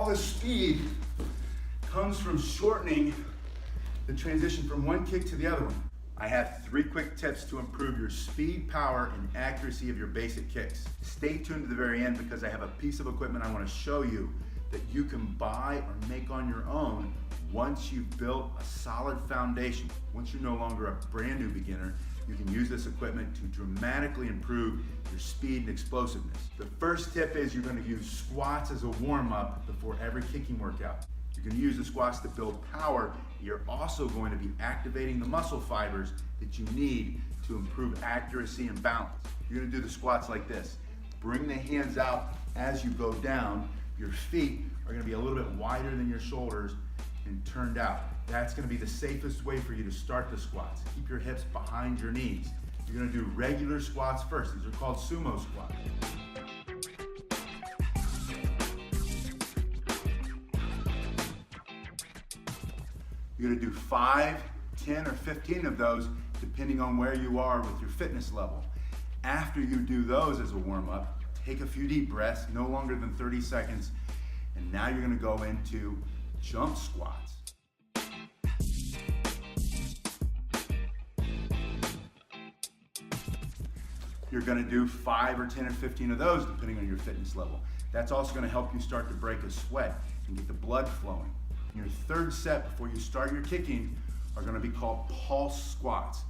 all the speed comes from shortening the transition from one kick to the other one. I have 3 quick tips to improve your speed, power, and accuracy of your basic kicks. Stay tuned to the very end because I have a piece of equipment I want to show you that you can buy or make on your own once you've built a solid foundation. Once you're no longer a brand new beginner, you can use this equipment to dramatically improve your speed and explosiveness. The first tip is you're going to use squats as a warm-up before every kicking workout. You're going to use the squats to build power. You're also going to be activating the muscle fibers that you need to improve accuracy and balance. You're going to do the squats like this. Bring the hands out as you go down. Your feet are going to be a little bit wider than your shoulders and turned out. That's going to be the safest way for you to start the squats. Keep your hips behind your knees. You're going to do regular squats first. These are called sumo squats. You're going to do 5, 10, or 15 of those depending on where you are with your fitness level. After you do those as a warm-up, take a few deep breaths, no longer than 30 seconds, and now you're going to go into jump squats. You're going to do 5 or 10 or 15 of those depending on your fitness level. That's also going to help you start to break a sweat and get the blood flowing. Your third set before you start your kicking are going to be called pulse squats,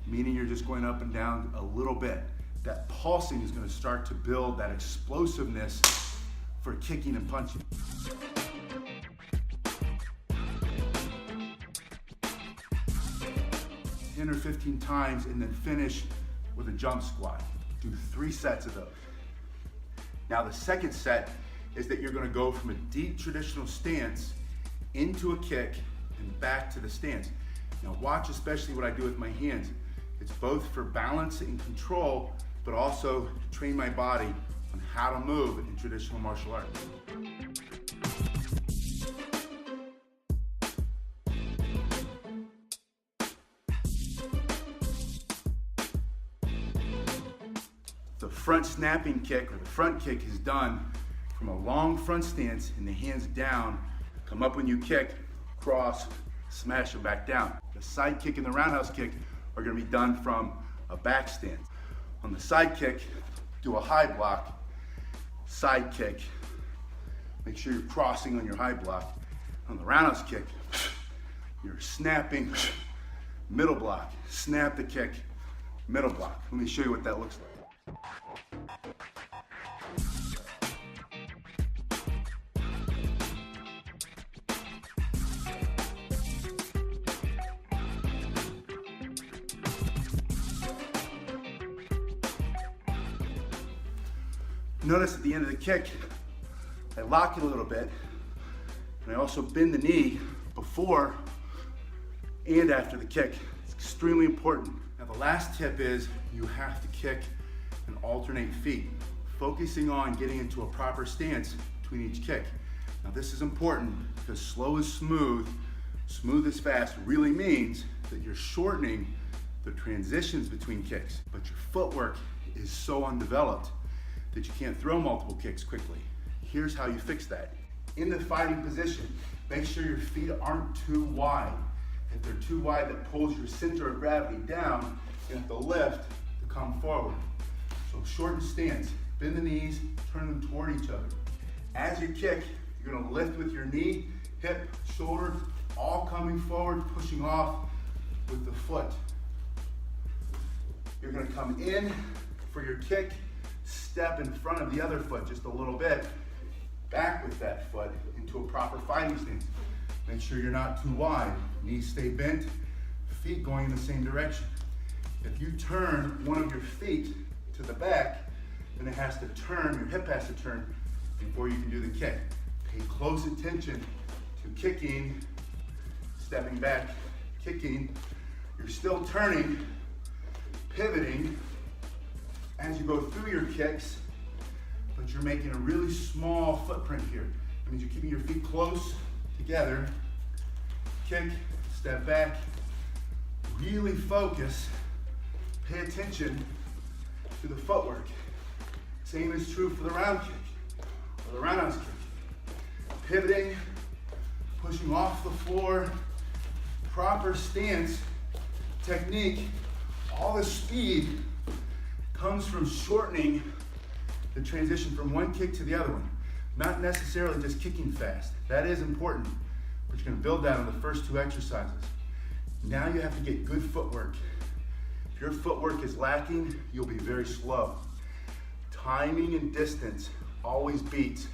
meaning you're just going up and down a little bit. That pulsing is going to start to build that explosiveness for kicking and punching. Ten or 15 times and then finish with a jump squat. Do 3 sets of those. Now the second set is that you're going to go from a deep traditional stance into a kick and back to the stance. Now watch especially what I do with my hands. It's both for balance and control, but also to train my body on how to move in traditional martial arts. The front snapping kick or the front kick is done from a long front stance and the hands down. Come up when you kick, cross, smash them back down. The side kick and the roundhouse kick are going to be done from a back stance. On the side kick, do a high block, side kick. Make sure you're crossing on your high block. On the roundhouse kick, you're snapping, middle block, snap the kick, middle block. Let me show you what that looks like. Notice at the end of the kick, I lock it a little bit, and I also bend the knee before and after the kick. It's extremely important. Now the last tip is you have to kick and alternate feet, focusing on getting into a proper stance between each kick. Now this is important because slow is smooth, smooth is fast really means that you're shortening the transitions between kicks, but your footwork is so undeveloped that you can't throw multiple kicks quickly. Here's how you fix that. In the fighting position, make sure your feet aren't too wide. If they're too wide, that pulls your center of gravity down, you have to lift to come forward. So shorten stance, bend the knees, turn them toward each other. As you kick, you're gonna lift with your knee, hip, shoulder, all coming forward, pushing off with the foot. You're gonna come in for your kick, step in front of the other foot just a little bit, back with that foot into a proper fighting stance. Make sure you're not too wide. Knees stay bent, feet going in the same direction. If you turn one of your feet to the back, then it has to turn, your hip has to turn before you can do the kick. Pay close attention to kicking, stepping back, kicking. You're still turning, pivoting as you go through your kicks, but you're making a really small footprint here. That means you're keeping your feet close together, kick, step back, really focus, pay attention to the footwork. Same is true for the round kick or the roundhouse kick. pivoting, pushing off the floor, proper stance, technique. All the speed comes from shortening the transition from one kick to the other one. Not necessarily just kicking fast. That is important, but you're gonna build that on the first two exercises. Now you have to get good footwork. If your footwork is lacking, you'll be very slow. Timing and distance always beats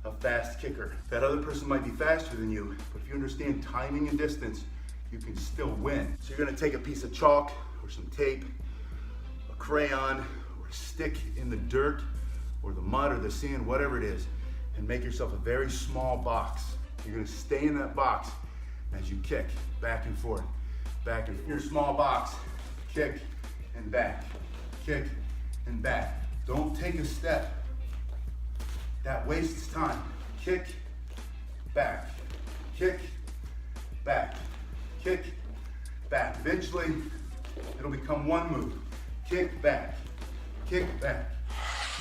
a fast kicker. That other person might be faster than you, but if you understand timing and distance, you can still win. So you're gonna take a piece of chalk or some tape, a crayon, or a stick in the dirt, or the mud or the sand, whatever it is, and make yourself a very small box. You're gonna stay in that box as you kick back and forth, back and forth. Your small box, kick and back, kick and back. Don't take a step. That wastes time. Kick, back, kick, back, kick, back. Eventually, it'll become one move. Kick, back, kick, back.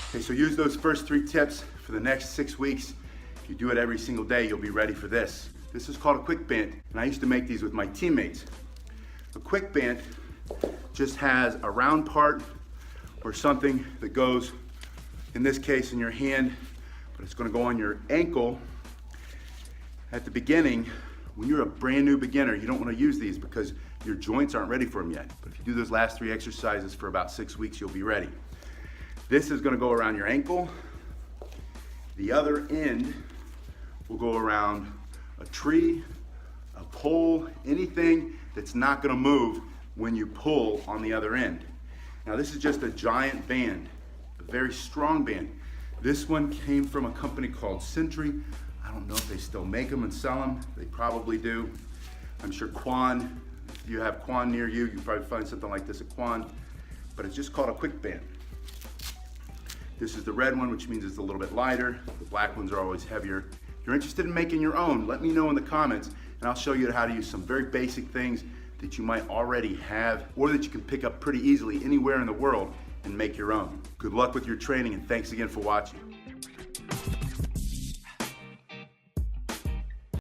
Okay, so use those first 3 tips for the next 6 weeks. If you do it every single day, you'll be ready for this. This is called a quick band, and I used to make these with my teammates. A quick band just has a round part or something that goes, in this case, in your hand, but it's gonna go on your ankle. At the beginning, when you're a brand new beginner, you don't wanna use these because your joints aren't ready for them yet. But if you do those last 3 exercises for about 6 weeks, you'll be ready. This is gonna go around your ankle. The other end will go around a tree, a pole, anything that's not gonna move when you pull on the other end. Now this is just a giant band, a very strong band. This one came from a company called Century. I don't know if they still make them and sell them. They probably do. I'm sure Quan, if you have Quan near you, you probably find something like this at Quan, but it's just called a quick band. This is the red one, which means it's a little bit lighter. The black ones are always heavier. If you're interested in making your own, let me know in the comments, and I'll show you how to use some very basic things that you might already have or that you can pick up pretty easily anywhere in the world and make your own. Good luck with your training, and thanks again for watching.